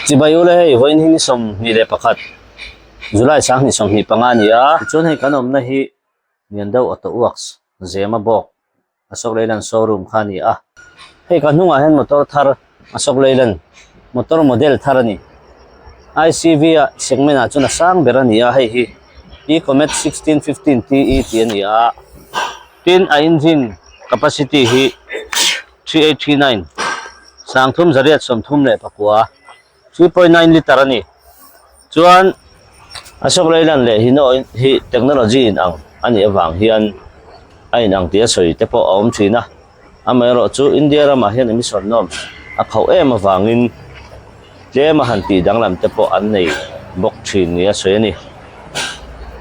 Chỉ bay ule hei voin hi ni som ni le pakhat July sang ni som hi panga ni a chon hei kanom na hi niandau auto works zema bok Ashok Leyland showroom khani a hei kanunga hen motor thar Ashok Leyland motor model thar ni ICV a segment a chuna sang berani a hei hi E-Comet 1615 TE ti ani a tin a engine capacity hi 3839 sang thum zariat som thum le pakua 3.9 liter ani chuan Ashok Leyland le hino hi technology in ang ani awang hian ai nang tia soi te po om thina amero chu India rama hian emission nom a khau em awangin tle ma hanti danglam te po an nei bok thin ni a soi ani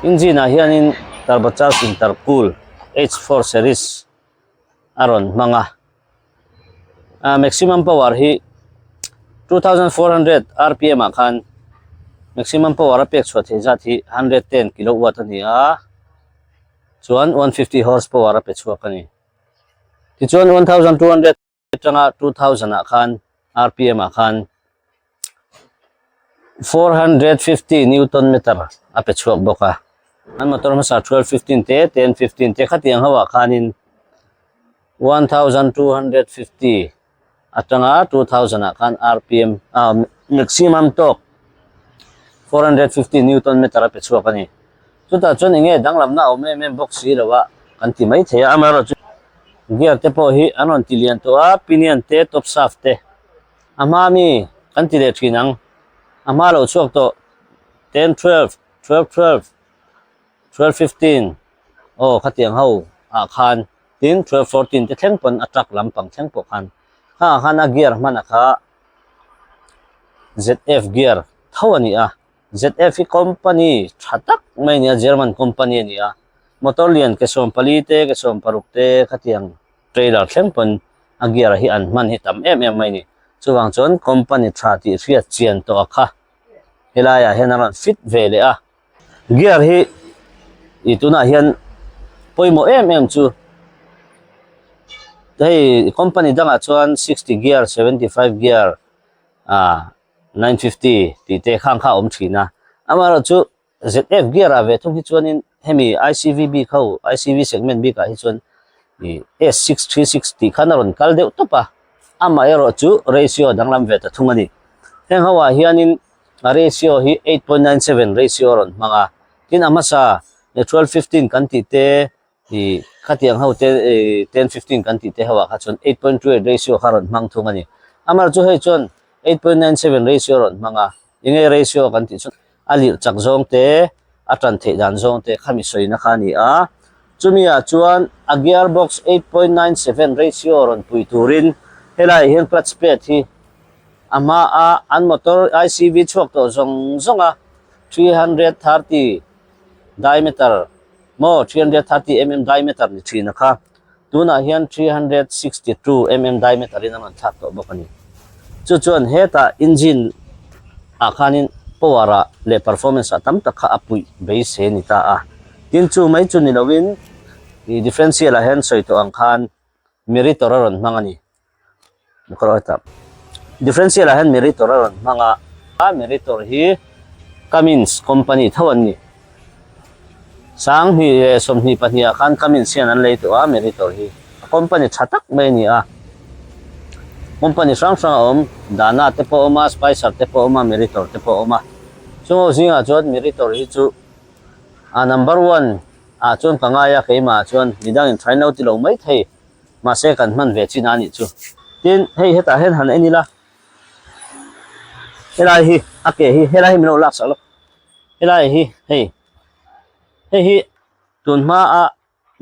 engine a hian in turbocharged intercool H4 series aron manga maximum power hi 2400 rpm akan maximum power apek chhuat he zat hi 110 kilowatt ani a chuan 150 horsepower apek chuak ani ti chuan 1200 tanga 2000 akan rpm akan 450 newton meter apek chuak boka an motor ma sa 1215 te 1015 te khatiang hawa khanin 1250 atanga 2000 akan rpm maximum torque 450 newton meter pe chuak ani chuta chon inge danglam na ome me box hi lawa kan ti mai theya amaro gear te po hi anon tilian to a pinion te top shaft te amami kan ti le thinang amalo chuak to 10 12 12 12 12 15 oh khatiang ho a khan tin 12 14 te thleng pon atrak lampang thleng po khan ha hana gear mana kha ZF gear thawani a ZF company thatak mai nia German company ni a motor lian ke som palite ke som parukte khatiang trailer thleng pon a gear hi an man hi tam em mai ni chuwang chon company thati riat chian to kha helaya henaran fit vele a gear hi ituna hian poimo em chu hey company danga chuan 60 gear 75 gear 950 ti te khang kha om thina amaro chu ZF gear ave thung hi chuanin hemi ICVB khau ICV segment b ka hi chuan S6360 khanaron kaldeu topa ama ero chu ratio danglam ve ta thungani heng hawa hianin ratio hi 8.97 ratio ron manga tin amasa 1215 kan ti te hi khatiang ho te 1015 kan ti te hawa kha chon 8.28 ratio kharon mang thungani amar chu hei chon 8.97 ratio ron manga inge ratio kan ti chon ali chak zong te atan the dan zong te khami soina khani a chumia chuan a gearbox 8.97 ratio ron pui turin helai hian clutch plate hi ama a an motor ICV chuak to zong zonga 330 diameter mo 330 mm diameter ni thina kha tuna hian 362 mm diameter in an that to bokani chu chuan heta engine akhanin powera le performance atam takha apui base he ni ta a tin chu mai chu ni lowin i differential a hen soi to ang khan meritor ron mangani korota differential a hen meritor ron manga a meritor hi Cummins company thawan ni sang hi som hi pahnia khan Cummins sian an lei to a meritor hi company thatak mai ni a company sang om dana te po oma spicer te po oma meritor te po oma so zinga chot meritor hi chu a number 1 a chon kangaya keima chon midang in try out lo mai thei ma second man ve chin ani chu tin hei heta hen han enila helai hi ake hi helai mino lak salo helai hi hei hi tunma a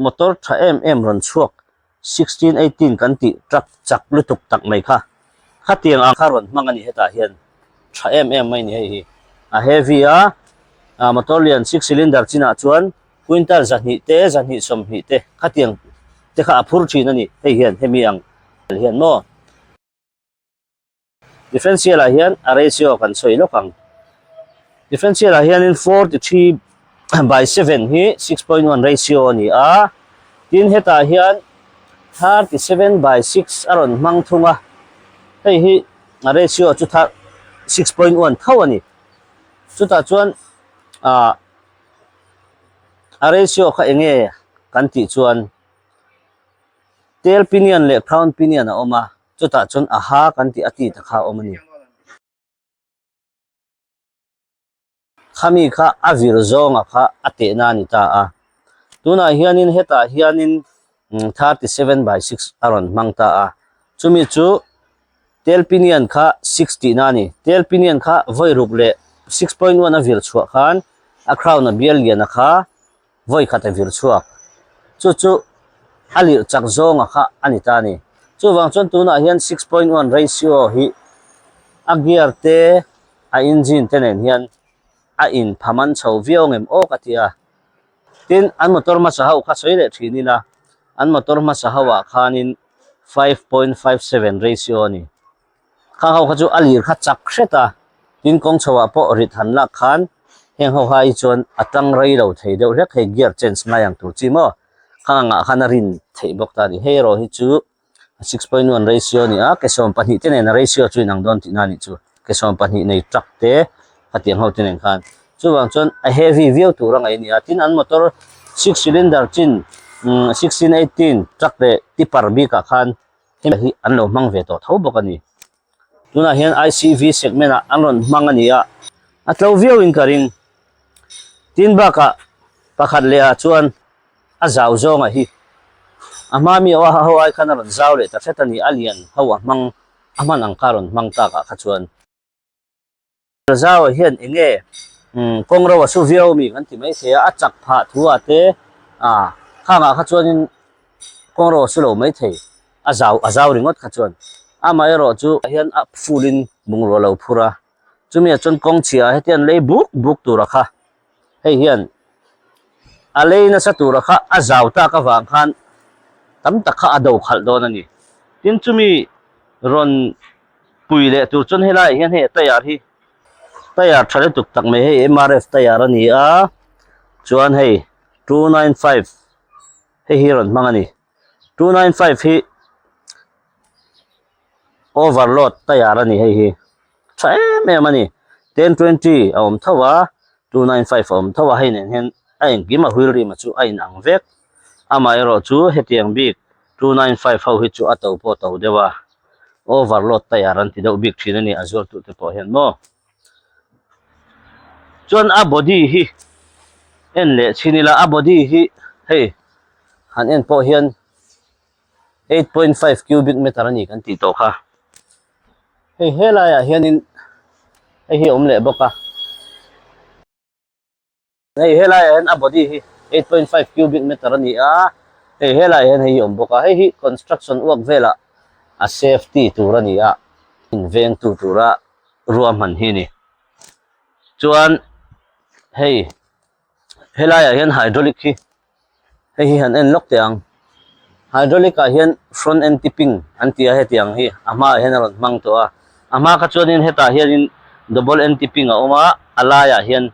motor tha em ron chuak 16 18 kan ti truck chak lutuk tak mai kha khatiang a kharon mangani heta hian tha em mai ni hei hi a heavy a motor lian 6 cylinder china chuan quintal zani som hi te khatiang te kha phur thina ni hei hian hemi ang hian no differential a hian a ratio kan soi lokang differential a hian in 43/7 hi 6.1 ratio ni a tin heta hian 37/6 aron mang thunga hei hi ratio chu 6.1 thau ani chuta chuan a ratio kha enge kan ti chuan tail pinion le crown pinion a oma chuta chuan a ha kan ti ati ta kha omani khami kha avir zonga kha ate na ni ta a tuna hianin heta hianin 37/6 aron mangta a chumi chu tail pinion kha 60 na ni tail pinion kha voi ruk le 6.1 a vir chhuak khan a crown a bial lian a kha voi khat a vir chhuak chu alir chak zonga kha anita ni chu wang chon tuna hian 6.1 ratio hi a gear te a engine te nen hian a in phaman chho viong em o katia tin an motor ma sahau kha soile thinina an motor ma sahawa khanin 5.57 ratio ni kha ho kha chu alir kha chak hreta tin kong chawa po rit han la khan heng ho hai chon atang rei lo thei deuh rek he gear change ma yang tur chi mo khanga khana rin thei bok ta ni hero hi chu 6.1 ratio ni a kesom pani te ne ratio chu nang don ti na ni chu kesom pani nei truck te khatiang ho te nen khan chu wang chon a heavy view tur angai ni a tin an motor 6 cylinder chin 1618 truck le tipar bi ka khan hi an lo mang ve to thau bok ani tuna hian ICV segment a anron mang ani a atlo view in karing tin ba ka pakhat le a chuan a zau zonga hi amami wa ho ai khana ron zau le ta fetani alien hawa mang aman ang karon mang ta ka khachuan zau hian enge kongro wa su view mi kan ti mai se a chak pha thuwa te khanga khachuan in kongro su lo mai thei a zau ringot khachuan amai ro chu hian a fulin bungro lo phura chumi chon kong chia hetian lei buk tu rakha hei hian aleina sa tu rakha a zau ta ka wang khan tam takha ado khal don ani tin chumi ron puile tur chon hela hian he tayar hi tayar thale tuk tak me he MRF tayar ani a chuan hei 295 he hi ron mangani 295 hi overload tayar ani hei hi thae me mani 1020 om thawa 295 om thawa hei nen hen a engima huil ri ma chu a in ang vek ama ero chu hetiang bik 295 ho hi chu ato po to dewa overload tayaran ti deuh bik thina ni azor tu te po hen mo chuan a body hi en le chinila a body hi hei han en po hian 8.5 cubic meter ani kan ti to kha hei hela ya hianin hi om le boka hei hela ya a body hi 8.5 cubic meter ani a hei hela hian hei om boka hei hi construction work vela a safety turani a inveng tu tura ruam han hi ni chuan hei hela ya hian hydraulic hi hei han en lok tiang hydraulic a hian front end tipping an tia he tiang hi ama hian ron mang to a ama ka chuanin heta hianin double end tipping a oma alaya hian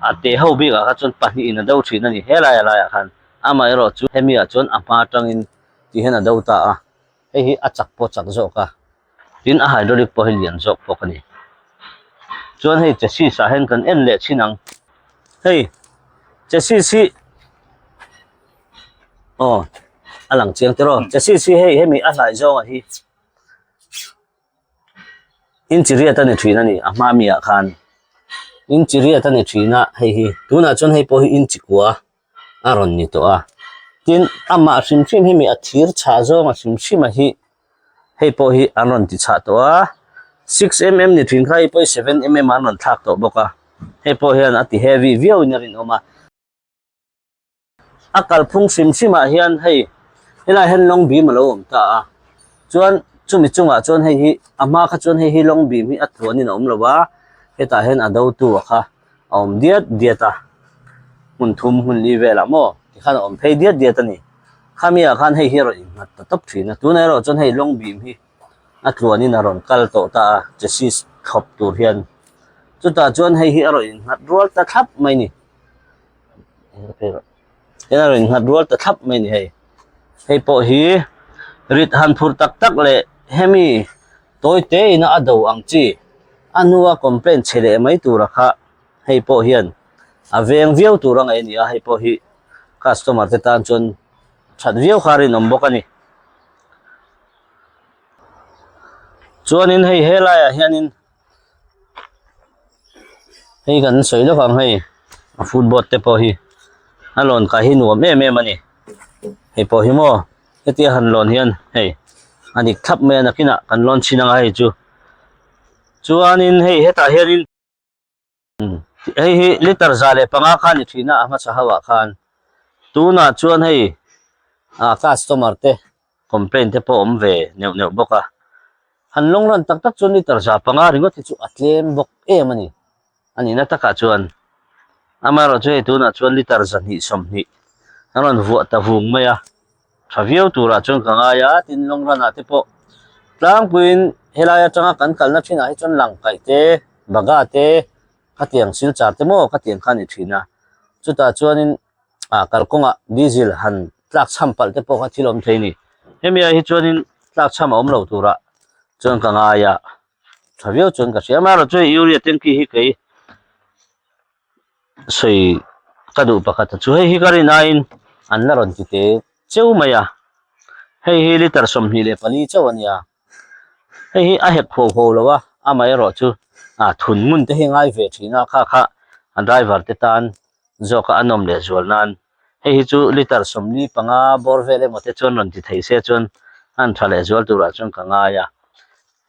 ate ho bi ka chon pani in a do thina ni hela ya la ya khan ama ero chu hemi a chon apa tangin ti hena do ta a hi a chak po chak zo ka tin a hydraulic po hilian zok po kani chuan hei chassis sa hen kan en le chinang hei chassis si alang chiang tero chassis si hei hemi a hlai zo a hi inchiria ta ni thina ni ama mi a khan inchiria ta ni thina hei hi tuna chon hei po hi inchikwa aron ni to a tin ama hrim hemi a thir cha zo ma hrim a hi hei po hi aron ti cha to a 6mm ni thin khai po 7mm anon thak to boka hei po hian ati heavy view ni rin oma akal phung hrim a hian hei hela hen long bi ma lo om ta a chuan chumi chunga chuan hei hi ama kha chuan hei hi long bi mi a thronin om lowa heta hen a do tu kha om dieta mun thum hun li vela mo ti khan om phei diet ani khamia khan hei hero in ngat ta top thina tu nei ro chon hei long bi hi a thronin a ron kal to ta chassis thop tur hian chuta chuan hei hi aro in ngat rual ta thap mai ni ena ro in ngat rual ta thap mai ni hei po hi rit han phur tak le hemi toy te ina ado ang chi anua complain chele mai tura kha hei po hian aveng viau tura ngai ni a hei po hi customer te tan chon that viau khari nombok ani chuanin hei helaya hianin hei kan soi lo kang hei football te po hi alon ka hi nuam em em ani hei po hi mo hetia han lon hian hei anik thap me na kina kan lon chinanga hei chu chuanin hei heta hianin hei hi liter zale panga khan ni thina ama chahawa khan tuna chuan hei customer te complain te po om ve neu neu boka han long ran tak tak chuan liter za panga ringot chu atlem bok em ani ani na taka chuan amaro chu tuna chuan liter zan hi som ni aron vuah ta vung maya thaviau tura chuan kangaya tin long ran ate po tlang puin helaya changa kan kalna thina hi chuan lang kai te baga te khatiang silchar te mo khatiang khan ni thina chuta chuanin kalkonga diesel han tlak champal te po kha thilom theini hemia hi chuanin tlak chama om lo tura chuan kangaya thaviau chuan ka siama ro chu urea tanki hi kei soi kadu pakhat chu hi karina in anla ron ti te cheu maya hei liter som hi le pali chawania hei a hep ho ho lowa amai ro chu thun mun te hi ngai ve thina kha kha driver te tan zoka anom le zual nan hei chu liter som ni panga bor vele mote chon ron ti thei se chon an thale zual tura chon kanga ya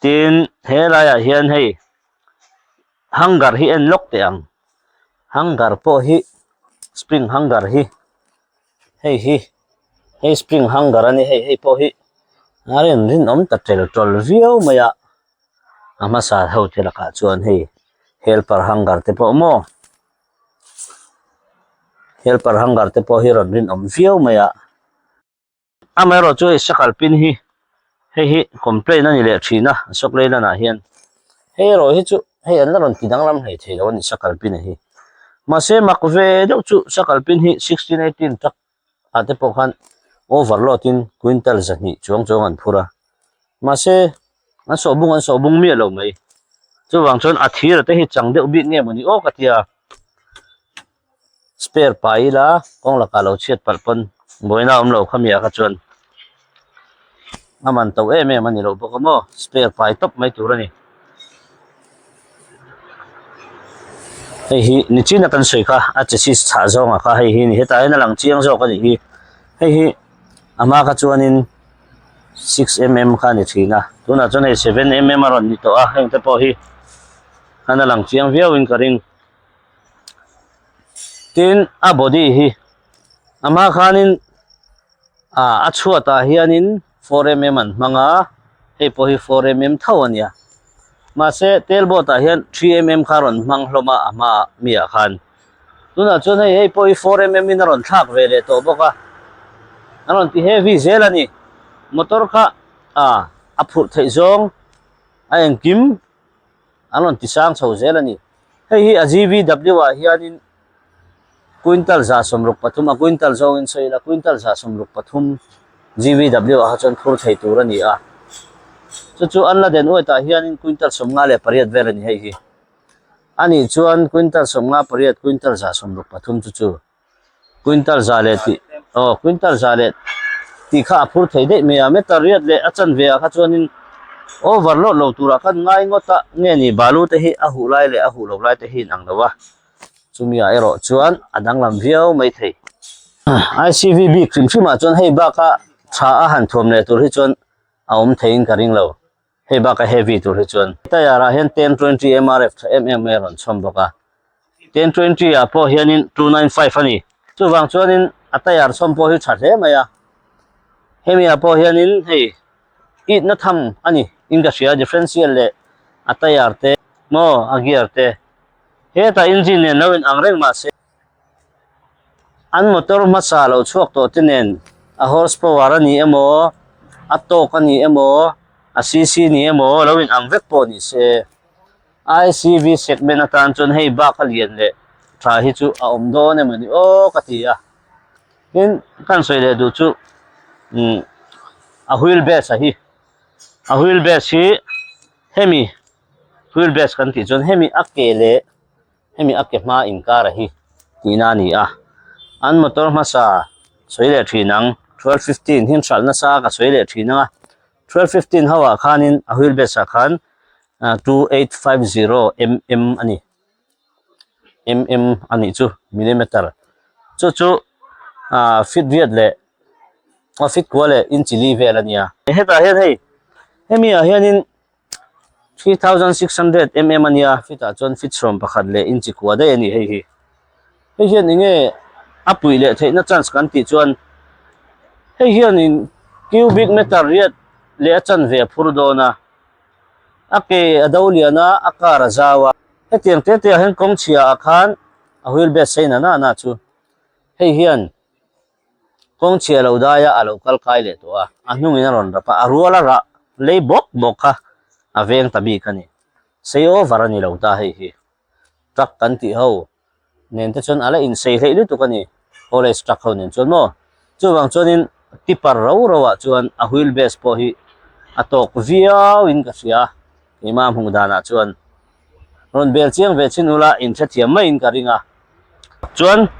tin helaya hian hei hangar hi en lok te ang hangar po hi spring hangar hi hei spring hangar ani hei po hi aren rin om ta tel tol viau maya ama sa ho te laka chuan hei helper hangar te po mo helper hangar te po hi ron rin om viau maya amero chu sakal pin hi hei complain ani le thina sok leina na hian hei ro hi chu hei an ron tidang lam hei thei lo ni sakal pin hi mase makve deuh chu sakal pin hi 16 18 tak ate po khan overload in quintal zani chuang an phura mase an sobung mi lo mai chu wang chon athir te hi chang deuh bit nge mani o katia spare paila kong la kalo chet palpon boina lo khamia ka chuan aman to mani lo bokamo spare pai top mai turani hei hi ni china kan soi kha a che si cha zonga kha hei hi ni heta ina lang chiang zo ka ni hi hei hi ama ka chuanin 6mm kha ni thina tuna chon 7mm aron ni to a heng te po hi ana lang chiang viau in karing tin a body hi ama khanin a chuata hianin 4mm an manga hei po hi 4mm thawania mase telbo ta hian 3mm kharon mang hloma ama mia khan tuna chon hei po hi 4mm in ron thak vele to boka aron ti heavy zelani motor kha a phur thei zong a engkim aron ti sang chho zelani hei hi a GVW a hianin quintal za somruk pathum a quintal zong in soila quintal za somruk pathum GVW a chon phur thei tur ani a chu anla den oi ta hianin quintal somnga le pariat ver ani hei hi ani chuan quintal somnga pariat quintal za somruk pathum chu quintal za le ti quintal za le ti kha phur thei de me a metariat le achan ve a kha chuanin overload lo tura kan ngai ngota nge ni balu te hi a hu lai le a hu lo lai te hi nang lawa chumia ero chuan adang lam viau mai thei ICVB krim chima chuan hei ba ka tha a han thom le tur hi chuan a om thein karing lo hei ba ka heavy tur hi chuan tayara hian 1020 MRF mm ron chom boka 1020 a po hianin 295 ani chu wang chuanin atayar chom po hi that hle maya hemi a po hianin hei it na tham ani inga sia differential le atayar te mo agiar te heta engine ne no in angreng ma se an motor masa lo chuak to tinen a horsepower ani emo a torque ani emo a cc ni emo lo in angvek po ni se ICV segment atan chon hei ba khalien le tha hi chu a om do ne mani o katia in kan soi le du chu a wheel base hi hemi wheelbase kan ti chuan hemi ake ma in car hi tina ni a an motor masa soile thinang 1215 hin salna sa ka soile thinanga 1215 hawa khanin a wheelbase khan 2850 ani chu millimeter chu fit viet le fit kwale inchi li velania heta hei hemi a hianin 3600 ania fita chon fit from pakhat le inchi kwa dai ani hei hei hian inge apui le theina chance kan ti chuan hei hian in cubic meter riat le achan ve phurdona ake adauliana akara zawa hetiang te hen kong chia akhan a wheelbase seina na chu hei hian kong chia lo daya a local kai le to a anungina ron rapa aruala ra le bok kha aveng tabi khani seyo varani lo ta hei hi truck kan ti ho nen te chon ala in sei hlei tu kani college truck ho nen chon mo chuwang chonin tipper ro chuan a wheelbase po hi atok viau in ka sia imam hung dana chuan ron bel chiang ve chinula in thathiam mai in ka ringa chuan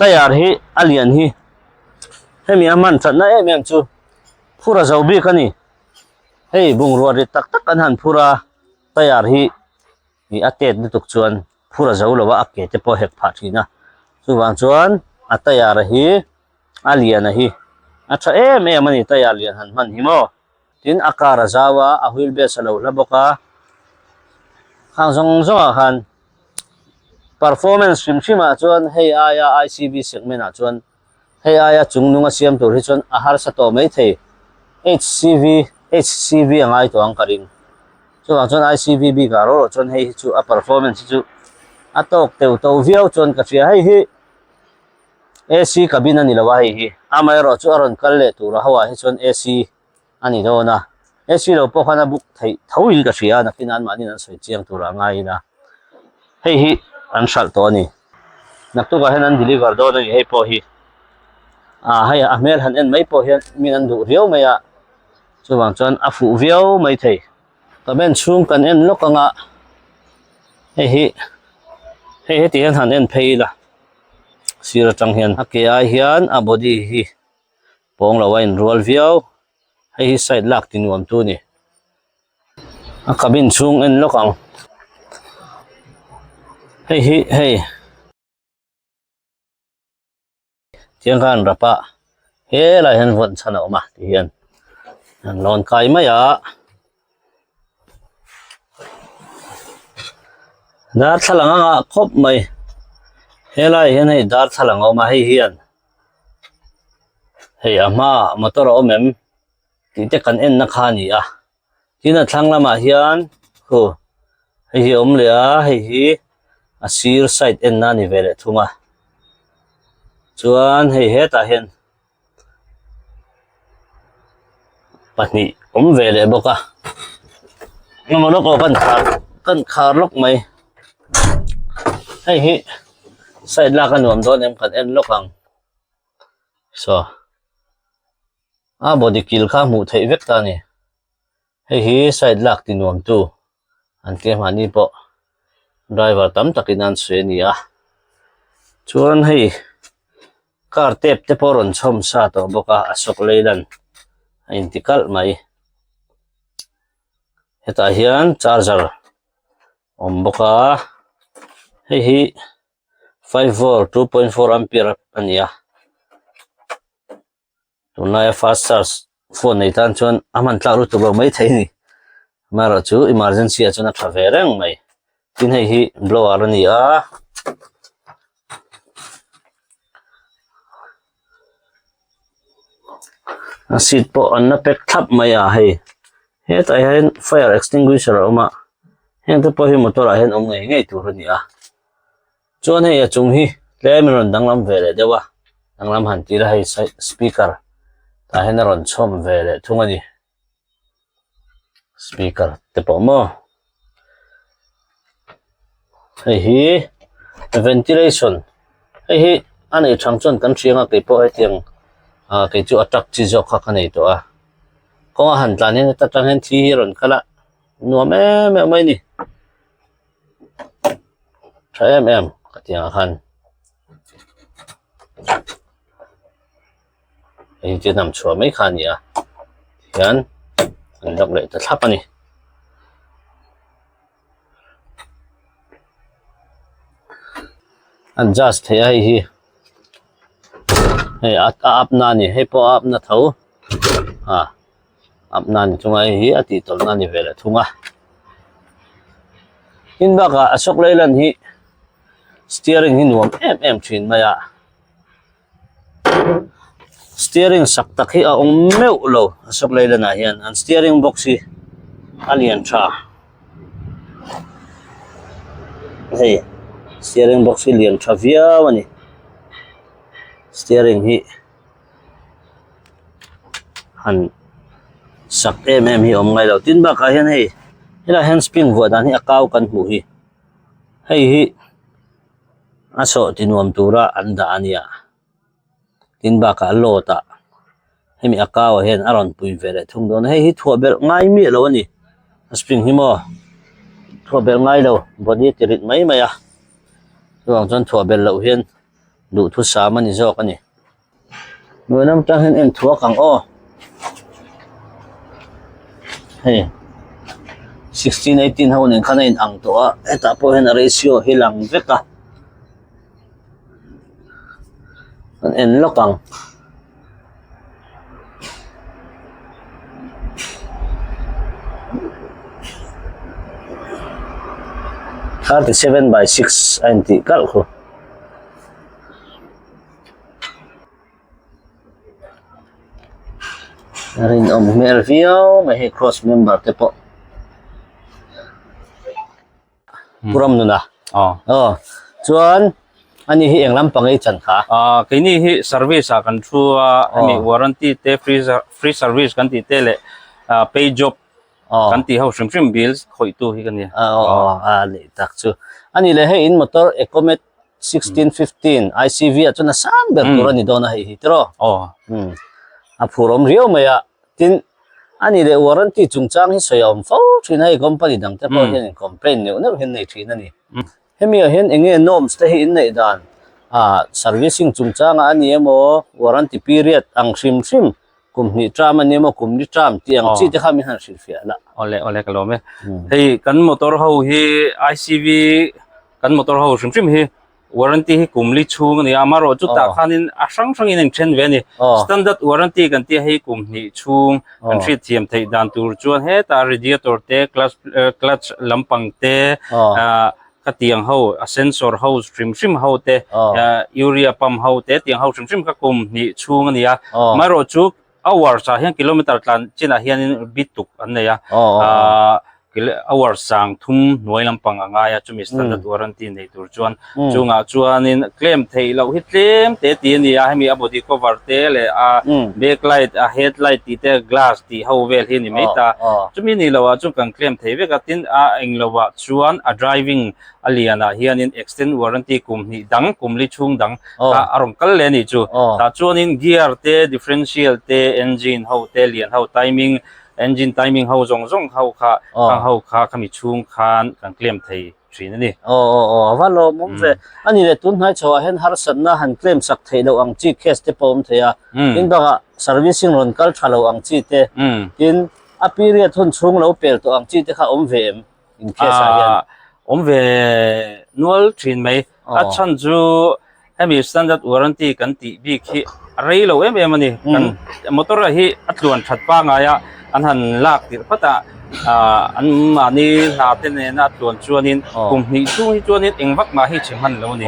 tayar hi alian hi hemi aman thatna em chu phura zobi kani hei bung ruari tak an han phura tayar hi atet ni tuk chuan phura zo lowa ake te po hek pha thina chuwang chuan a tayar hi alian hi acha em ani tayar lian han man hi mo tin akara zawa a wheelbase lo laboka khang zong khan performance shima chuan hei aya ICV segment a chuan hei aya chungnunga siam tur hi chuan a har sa to mai thei HCV angai to ang karing chuan ICVB ka ro chuan hei chu a performance chu atok teu to viau chuan ka chia hei hi AC cabin ani lawa hei hi amai ro chu aron kal le tur hawa hi chuan AC ani do na AC lo po khana buk thei thoin ka chia na kinan mani nan soi chiang tur angai na hei hi an sal to ni naktu ka henan deliver do ni hei po hi hei a mel han en mai po hian min an du riau maya chuwang chuan a fu viau mai thei kaben chung kan en lokanga hei ti han en pheila sir tang hian ake ai hian a body hi pong lawa in roll viau hei side lak tinuam tu ni a cabin chung en lokang hei tiang kan rapa he la hen von chana oma ti hian an lon kai maya dar thalanga khop mai helai hian hei dar thalanga oma hei hian hei ama motor omem ti te kan en na kha ni a tina thanglama hian hei hi om le a hei hi a sir side en na ni vele thunga chuan hei heta hian pahnih om vele boka ngamano ko kan khar lok mai hei hi side la kan nuam don em kan en lokang so a body kill kha mu thei vek ta ni hei hi side lak ti nuam tu an ke mani po driver tam takin an se ni a chuan hei car tep te poron chom sa to boka asok leilan intikal mai heta hian charger om boka hei hi 5V 2.4 ampere ania tunaya fast charge phone nei tan chuan aman tla ru tu bo mai thei ni maro chu emergency a chuna thavereng mai tin hei hi blower ani a seat po an na pek thap mai a hei heta hian fire extinguisher oma hen te po hi motor a hen om ngei tur ani a chuan hei a chung hi tlemiron danglam vele dewa danglam han tira hei speaker ta hen ron chom vele thungani speaker te po mo hei hi ventilation hei hi ani thangchon kan thianga ke po hetiang ke chu atak chi jok kha kanei to a ko han tlanin ta tang hen thi ron khala นัวแม่ไม่นี่ใช้กระเทียมคันไอ้จะนำชัวไม่คันเนี่ยเห็นอันดับเลยแต่ทับอันนี้อัน just ให้อัพนานี่ให้พออัพนาเท่าอัพนานี่ตรงไอ้อติตรงนั้นนี่เวลาทุ่งหินบักอสกเลยลันฮีsteering หินวมชินมาอะ steering สักตะกี้องเมวโลอสกเลยลันอาเฮียนอัน steering box ฮีอันยันชาเฮ้ย steering box ฮีเลียนชาวิอาวันนี้ steering ฮีหันสักฮีอมไงเราตินบักอาเฮียนเฮ้ยนี่ละ hand spring วัวด้านนี้อากาวกันหูฮีเฮ้ยอาโซตินวมตัวระอันดาอันยาตินบักอัลโลตาให้มีอากาวเห็นอารอนปุยเวรทุ่งโดนให้ทั่วเบลง่ายมีแล้วนี่สปริงฮิโมทั่วเบลง่ายแล้วบอดี้ติริดไม่อะระหว่างจนทั่วเบลเราเห็นดูทุสามันนี่จอกอันนี้เมื่อน้ำจังเห็นทั่วขังเฮ้ย16 18 เฮาเนี่ยขนาดอังตัวแต่พอเห็นเรชิโอฮิลังเวกะมันเอ็นล็อกกัง37/6 อันที่กัลคูรินเมอร์วิโอไม่ให้ cross member เตปปุรมนุนะชวนอันนี้เองลำปังไอ้จันขาคืนนี้service กันชัวมี warranty เต free service กันที่เตเลpay job กันที่เขาชิม bills คอยตัวกันเนี่ยนี่ตักชัวอันนี้เลยให้อินมอเตอร์ Ecomet 1615 ICV อ่ะจนน่ะสามแบบตัวนี้โดนให้ฮิตรปุรมเรียวไหมอ่ะทินอันนี้เลย warranty จุงจ้างให้สยามฟ้าที่ไหน company ดังแต่พอเห็น complain เนี่ยนั่นเห็นในที่นั่นนี่ให้มีเห็นเองnorms แต่เห็นในด้าน servicing จุงจ้างอันนี้โม warranty period อังชิมกุมนี่จามันเนี่ยโมกุมนี่จามที่อังจีที่ข้ามีหันสิลฟิละโอเล่กันแล้วไหมเฮ้ยกันมอเตอร์เขาICV กันมอเตอร์เขาชิมwarranty กุมลิชูนี่อามาโรจุดตาขันินช่างอินเช่นเวนี่ standard warranty กันที่ให้กุมนี่ชูกันที่เทียมที่ด้านตัวจวนเฮตา radiator เต clutch ลำปังเตก็เตียงเขาเซนเซอร์เขาชิมเขาเตยูเรียปั๊มเขาเตเตียงเขาชิมก็กุมนี่ชูนี่มาโรจุhour สาเหตุกิโลเมตรตันจีน่าเฮียนบิดตุกอันเนี้ยhour สั่งทุ่มหน่วยลำปังง่ายจุดมี standard warranty ในตัวจวนจุงจวนนี่เคลมเทเราฮิตเคลมเตตีนี่ให้มี body cover เตเลยbacklight headlight ตีเต glass ตีเขาเวลเห็นนี่ไม่ตาจุดมีนี่เราจุกันเคลมเทเวกัตินเองเราจวน driving อะไรนะเฮียน extend warranty กุมนี่ดังกุมลิชุงดังอารมณ์กันเลยนี่จูแต่จวนนี่ gear เต differential เต engine เขาเตเลียนเขา timing engine timing เขาจงเขาเขามีช่วงคานกันเคลมไทยชีนั่นนี่ว่าเรามุ่งไปอันนี้เลยตุ้นให้ชาวเห็นฮาร์สันนะหันเคลมสักไทยเราอังจีเคสที่ผมเทียอินบัก servicing รอนกัลชาเราอังจีเตอินอภิริยทุนช่วงเราเปิดตัวอังจีเตข้าอมเวมอินเคสอะไรอมเวนัวชีนไหมฉันจูให้มี standard warranty กันตีบีคีอะไรเรามันนี่กันมอเตอร์ที่อัตลวนชัดป้างายอันหันลากติดเพราะแต่อันนี้นาเต้นน่าตัวจวนนินกลุ่มนี้ช่วงจวนนินเองวักมาให้เชื่อมันแล้วนี่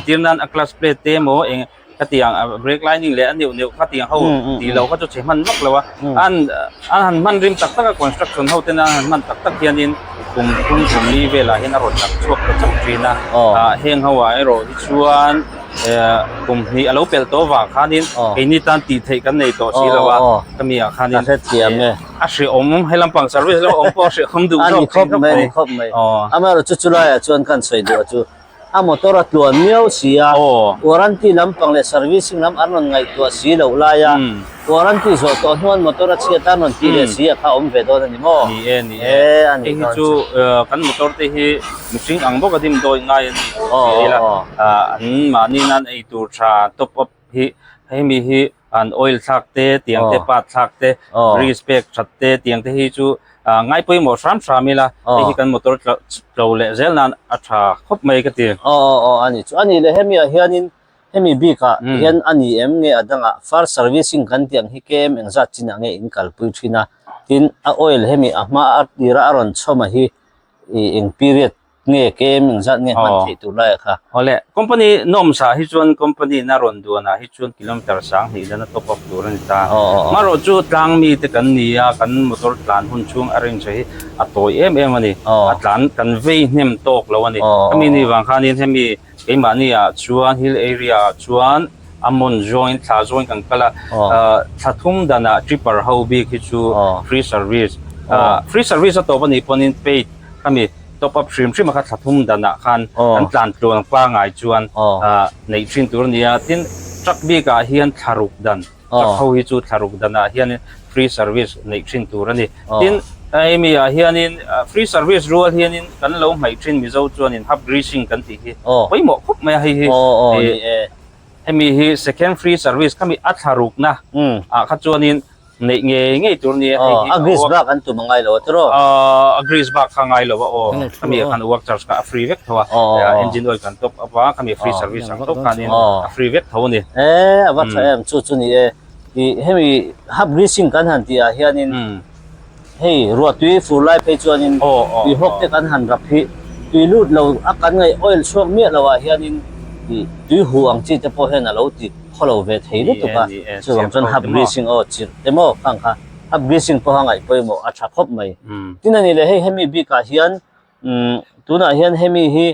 ทีนั้นคลาสเพลย์เตโมเองก็เตียงเบรกไลนิ่งเลยอันเดียวก็เตียงเขาตีเราก็จะเชื่อมันวักแล้วว่าอันหันมันริมตักตักคอนสตรักชั่นเขาเต้นหันมันตักตักเทียนินกลุ่มนี้เวลาเห็นอารมณ์ตักช่วงก็จับจีนะเฮงเขาว่าไอ้โรที่ชวนกลุ่มนี้เราเป็นตัวว่าขานินไอ้นี่ตันตีเทกันในตัวชีแล้วว่าก็มีขานินเทียมเนี่ยอาอมให้ลำปังสารวิสแล้วอมพอเสียคำดูอันนี้ครบไหมมาเราจุดๆเลยชวนกันสวยดูจุมอเตอร์ตัวเมียวเสียวารันตีลำปังเลยสารวิสลำอันนั้นไงตัวสีเราลาย warranty so to hian motor a chia tan non ti le si a kha om ve do ni mo ni ani hi chu kan motor te hi mixing ang bo ka dim doi ngai ni la an mani nan ei tur tha top up hi mi hi an oil thak te tiang te pat thak te respect that te tiang te hi chu ngai poi mo sam samila hi kan motor tlo le zel nan a tha khop mai ka ti ani chu ani le hemi hianin hemi bi ka hian ani em nge adanga far servicing kan tiang hi kem engza china nge in kalpui thina tin a oil hemi a ma atira aron choma hi eng period nge kem engza nge man thei tu lai kha ole company nom sa hi chuan company na ron du na hi chuan kilometer sang hi dana top up tur ni ta maro chu tlang mi te kan ni a kan motor tlan hun chung arrange hi a toi em ani a tlan kan vei hnem tok lo ani kami ni wang khanin hemi ke mani a chuan hill area chuan amon joint tha joint kan kala thathum dana tripper ho bi ki chu free service to bani ponin paid kami top up shrim kha thathum dana khan kan tlan tlong pa ngai chuan nei thin tur nia tin truck bi ka hian tharuk dan truck ho hi chu tharuk dana hian free service nei thin tur ani tin mi hianin free service rule hianin kan lo mai thin mi zo chuan in hub greasing kan ti hi poi mo khup mai hi mi hi second free service kami atharuk na kha chuanin nei nge tur ni agris bra kan tu mangai lo tro agris bak khangai lo kami kan work charge ka free vek thawa engine oil kan top apa kami free service ang top kanin free vek thaw ni aba em chu ni hemi hub greasing kan han ti a hianin hey ruột tui full life pe chuanin tui hok te kan han rap hi tui lut lo akan ngai oil swak mi lo wa hianin tui huang chi te po hen a lo ti kholo ve thei lu tu ka chuang chon hub greasing chi emo khang kha hub greasing po hangai poimo a tha khop mai tinani le hey hemi bi ka hian tuna hian hemi hi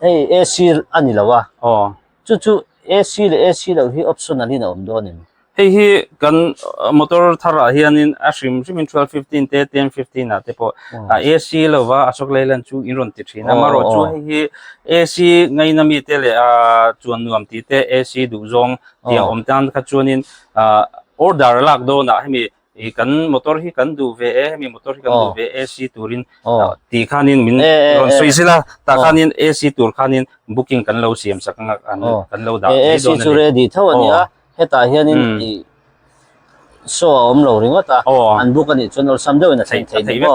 hey AC ani lawa chu AC le AC lo hi optionally na om do ni hi kan motor thara hianin ashim 1215 te 1015 na te po AC lova Ashok Leyland chu inron ti thina maro chu hi AC ngai na mi te le chuan nuam ti te AC du zong tiang om tan kha chuanin order lak do na hemi kan motor hi kan du ve hemi motor hi kan du ve AC turin ti khanin min ron soisila ta khanin AC tur khanin booking kan lo siam sakanga kan lo da AC chu ready thawania heta hianin so om lo ringa ta an book ani chonol samdeu na thei thei mo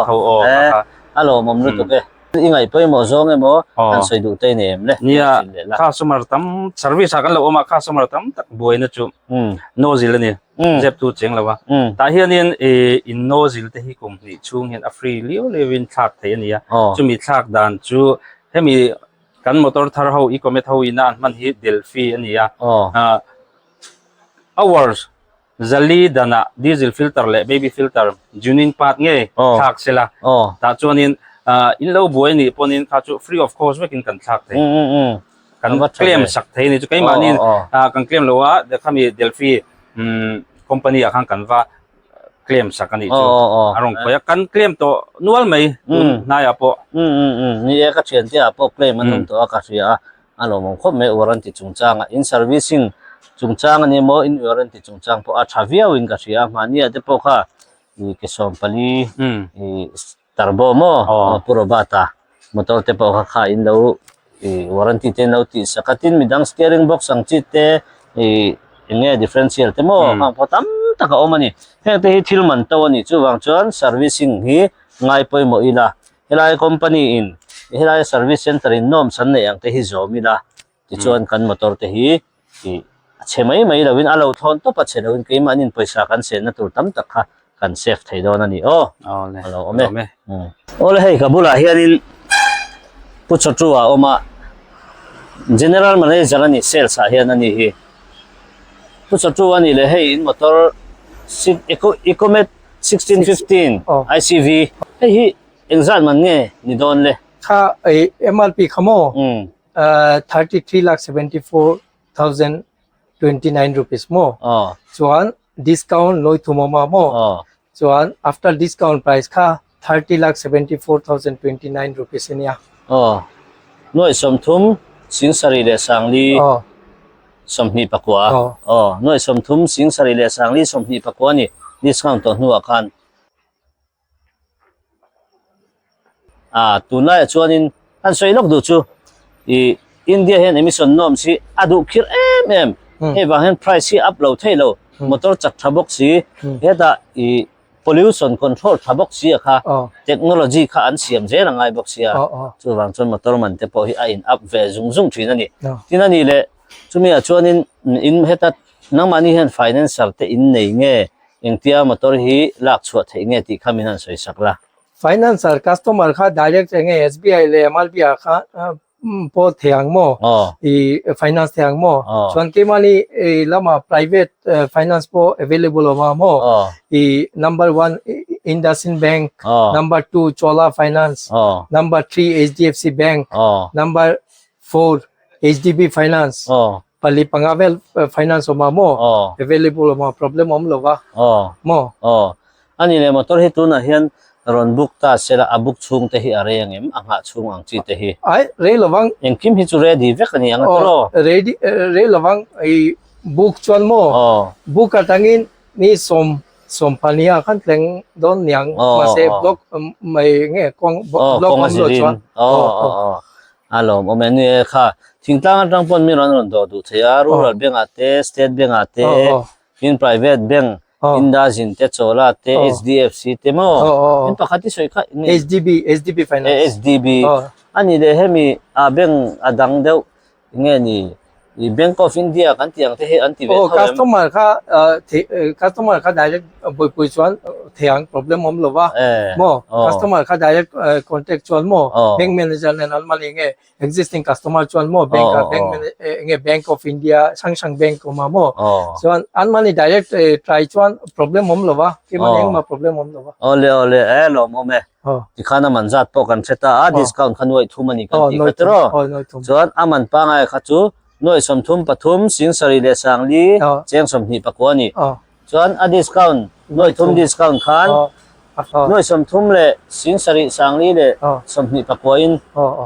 alo mom nu to ke ingai poi mo zong emo an soi du te nem le nia customer tam service kan lo ma customer tam tak boina chu nozzle ni zep tu cheng lawa ta hianin in nozzle te hi company chung hian a free leo levin thak thei ania chu mi thak dan chu hemi kan motor thar ho I comet ho inan man hi Delphi ania hours zali dana diesel filter le baby filter junin pat nge thak sela ta chuanin in lo buai ni ponin kha chu free of cost wekin kan thak the kan claim sak thei ni chu kai manin kan claim lowa de khami Delphi company akhang kanwa claim sakani chu arong khoya kan claim to nual mai na ya po ni e ka chen tia po claim man to ka ria alo mong khop me warranty chungchanga in servicing chungchang ani mo in warranty chungchang po a thavia win ka ria mania te po kha ni ke sompali turbo mo puro bata motor te po kha in lo warranty te no ti sakatin midang steering box ang chit te nge differential te mo ang potam taka omani he te hi thilman to ani chu wang chuan servicing hi ngai poi mo ila helai company in helai service center in nom san ne ang te hi zomila ti chuan kan motor te hi chemai mai lawin alo thon to pa chelawin ke manin paisa kan se na tur tam tak kha kan save thei don ani alo ome ole hei kabula hianin puchotruwa oma general manager ani sales a hian ani hi puchotruwa ani le hei in motor Ecomet 1615 ICV hei hi exam man nge ni don le kha MRP khamo 33,74,029 rupees mo chuan discount loi thumama mo chuan after discount price kha 30,74,029 rupees ania noi somthum singsari le sangli som hi pakwa noi som thum sing sari le sangli som hi pakwa ni discount to nu akan tunai chuanin an soilok du chu I India hen emission norm si adu khir em he wang hen price hi up lo thailo motor chak thabok si heta I pollution control thabok si kha technology kha an siam je rangai bok sia chu wang chon motor man te po hi a in up ve zung zung thina ni tinani le chumi a chuanin in heta nangmani hen financial te in nei nge engtia motor hi lak chhuat thei nge ti khamin an soi sakla financial customer kha direct nge SBI le MRB kha po thiang mo I finance thiang mo chuan ke mani lama private finance po available ma mo I number 1 IndusInd Bank number 2 Chola Finance number 3 HDFC Bank number 4 HDB Finance pali pangavel finance ma mo available ma problem om lova mo ani le motor hi tuna hian ron book ta sela abuk chung te hi areng em anga chung ang chi te hi ai re lawang engkim hi chu ready vek ani anga tro ready re lawang I book chuan mo book atangin ni som pania khan tleng don nyang ma se block mai nge kong block om lo chuan alom omeni kha thingtang atang pon mi ron do du thea rural bank ate state bank ate in private bank IndusInd te Chola te HDFC te mo in pakhati soi kha HDB Finance HDB ani de hemi a bank adang deu nge ni I Bank of India kan tiang te he anti ve customer kha direct pui chuan thiang problem om lova mo customer kha direct contact chuan mo bank manager nen almani nge existing customer chuan mo Bank of India sang bank ma mo chuan almani direct try chuan problem om lova ke mani ma problem om lova ole lo mo me ti khana manjat po kan theta a discount khanwai thumani kan ti katro chuan aman pa ngai kha chu noi som thum pathum sing sari le sangli cheng som hi pakwani chuan a discount noi thum discount khan noi som thum le sing sari sangli le som hi pakwain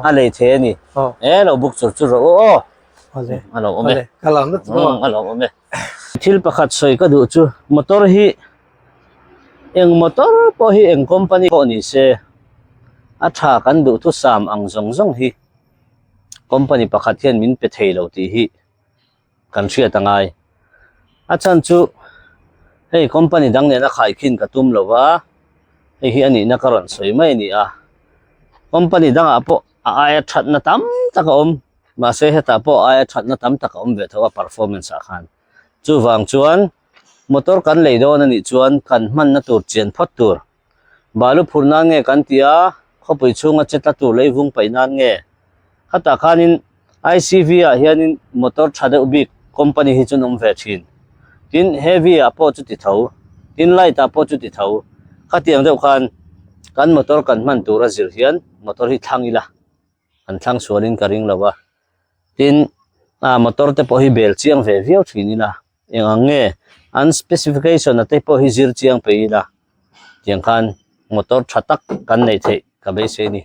a le the ni lo buk chur chur alo ome kalam na chu alo ome thil pakhat soi ka du chu motor hi eng motor po hi eng company ko ni se a tha kan du tu sam ang zong hi company pakhat hian min pe theilo ti hi kan thria tangai achan chu hei company dang ne na khai khin ka tum lowa hei hi ani na karon soi mai ni a company dang a po a that na tam taka om ma se heta po a that na tam taka om ve thawa performance a khan chu wang chuan motor kan leido na ni chuan kan man na tur chen phot tur balu phurna nge kan tia khopui chunga cheta tur leivung painan nge hata khanin ICV a hianin motor thade ubi company hi chun ve thin tin heavy a po chu ti tho tin light a po chu ti tho khatiang deuh khan kan motor kan man tura zir hian motor hi thangila an thang sualin karing lawa tin motor te po hi bel chiang ve viau thinila engange an specification ate po hi zir chiang peila tiang khan motor thatak kan nei the ka be se ni